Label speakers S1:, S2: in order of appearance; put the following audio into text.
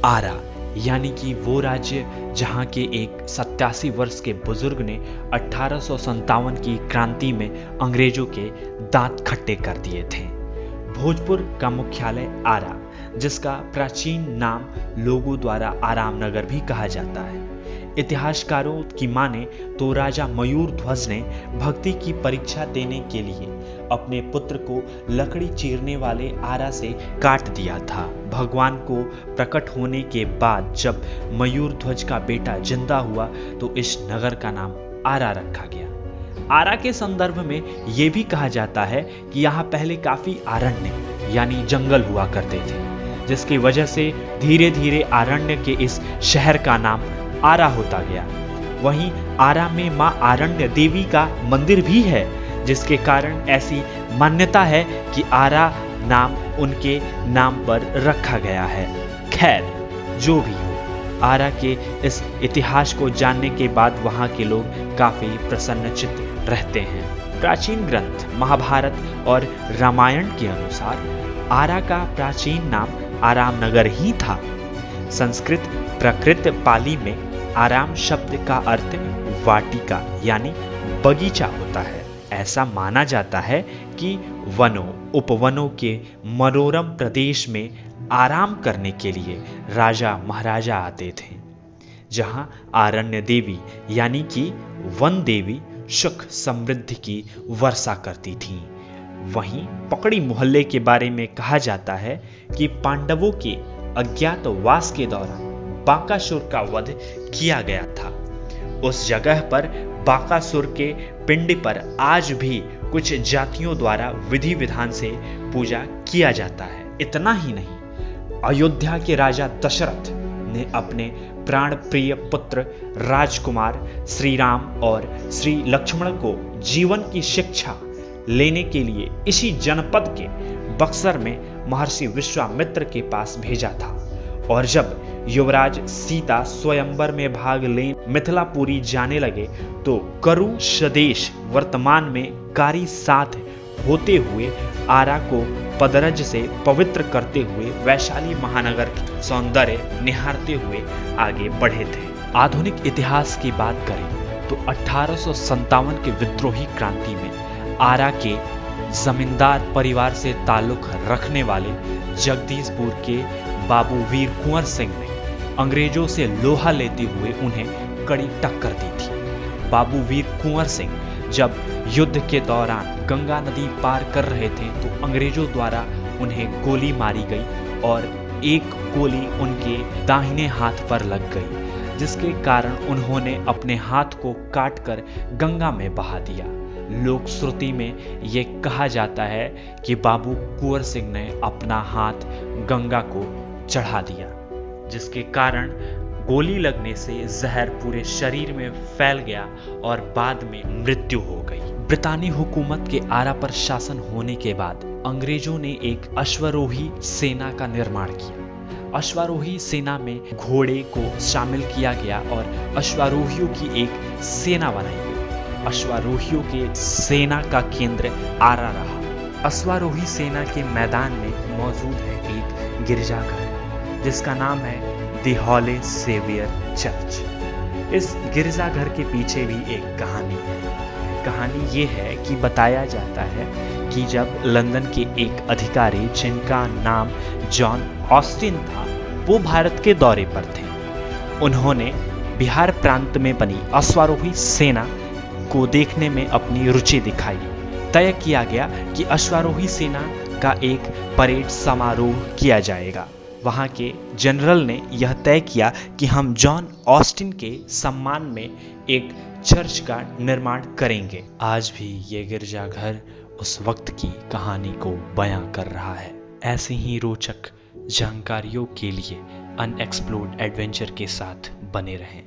S1: आरा यानी कि वो राज्य जहां के एक 87 वर्ष के बुजुर्ग ने 1857 की क्रांति में अंग्रेजों के दांत खट्टे कर दिए थे। भोजपुर का मुख्यालय आरा, जिसका प्राचीन नाम लोगों द्वारा आराम नगर भी कहा जाता है। इतिहासकारों की माने तो राजा मयूर ध्वज ने भक्ति की परीक्षा देने के लिए अपने पुत्र को लकड़ी चीरने वाले आरा से काट दिया था। भगवान को प्रकट होने के बाद जब मयूर ध्वज का बेटा जिंदा हुआ तो इस नगर का नाम आरा रखा गया। आरा के संदर्भ में यह भी कहा जाता है कि यहाँ पहले काफी अरण्य यानी जंगल हुआ करते थे, जिसकी वजह से धीरे धीरे अरण्य के इस शहर का नाम आरा होता गया। वहीं आरा में मां आरण्य देवी का मंदिर भी है, जिसके कारण ऐसी मान्यता है कि आरा नाम उनके नाम पर रखा गया है। खैर जो भी हो, आरा के इस इतिहास को जानने के बाद वहां के लोग काफी प्रसन्नचित्त रहते हैं। प्राचीन ग्रंथ महाभारत और रामायण के अनुसार आरा का प्राचीन नाम आराम नगर ही था। संस्कृत प्राकृत पाली में आराम शब्द का अर्थ वाटिका यानी बगीचा होता है। ऐसा माना जाता है कि वनों उपवनों के मनोरम प्रदेश में आराम करने के लिए राजा महाराजा आते थे, जहां आरण्य देवी यानी कि वन देवी सुख समृद्धि की वर्षा करती थीं। वहीं पकड़ी मोहल्ले के बारे में कहा जाता है कि पांडवों के अज्ञातवास के दौरान बाकासुर का वध किया गया था। उस जगह पर बाकासुर के पिंड पर आज भी कुछ जातियों द्वारा विधि विधान से पूजा किया जाता है। इतना ही नहीं, अयोध्या के राजा दशरथ ने अपने प्राण प्रिय पुत्र राजकुमार श्री राम और श्री लक्ष्मण को जीवन की शिक्षा लेने के लिए इसी जनपद के बक्सर में महर्षि विश्वामित्र के पास भेजा था। और जब युवराज सीता स्वयंवर में भाग ले मिथिलापुरी जाने लगे तो करु स्वदेश वर्तमान में कारी साथ होते हुए आरा को पदरज से पवित्र करते हुए वैशाली महानगर की सौंदर्य निहारते हुए आगे बढ़े थे। आधुनिक इतिहास की बात करें तो 1857 के विद्रोही क्रांति में आरा के जमींदार परिवार से ताल्लुक रखने वाले जगदीशपुर के बाबू वीर कुंवर सिंह ने अंग्रेजों से लोहा लेते हुए उन्हें कड़ी टक्कर दी थी। बाबू वीर कुंवर सिंह जब युद्ध के दौरान गंगा नदी पार कर रहे थे तो अंग्रेजों द्वारा उन्हें गोली मारी गई और एक गोली उनके दाहिने हाथ पर लग गई, जिसके कारण उन्होंने अपने हाथ को काटकर गंगा में बहा दिया। लोक श्रुति में यह कहा जाता है कि बाबू कुंवर सिंह ने अपना हाथ गंगा को चढ़ा दिया, जिसके कारण गोली लगने से जहर पूरे शरीर में फैल गया और बाद में मृत्यु हो गई। ब्रितानी हुकूमत के आरा पर शासन होने के बाद अंग्रेजों ने एक अश्वारोही सेना का निर्माण किया। अश्वारोही सेना में घोड़े को शामिल किया गया और अश्वारोहियों की एक सेना बनाई गई। अश्वारोहियों के सेना का केंद्र आरा रहा। अश्वारोही सेना के मैदान में मौजूद है एक गिरजाघर, जिसका नाम है द हॉली सेवियर चर्च। इस गिरजाघर के पीछे भी एक कहानी है। कहानी ये है कि बताया जाता है कि जब लंदन के एक अधिकारी जिनका नाम जॉन ऑस्टिन था, वो भारत के दौरे पर थे। उन्होंने बिहार प्रांत में बनी अश्वारोही सेना को देखने में अपनी रुचि दिखाई। तय किया गया कि अश्वारोही सेना का एक परेड समारोह किया जाएगा। वहां के जनरल ने यह तय किया कि हम जॉन ऑस्टिन के सम्मान में एक चर्च का निर्माण करेंगे। आज भी ये गिरजाघर उस वक्त की कहानी को बयां कर रहा है। ऐसी ही रोचक जानकारियों के लिए अनएक्सप्लोर्ड एडवेंचर के साथ बने रहें।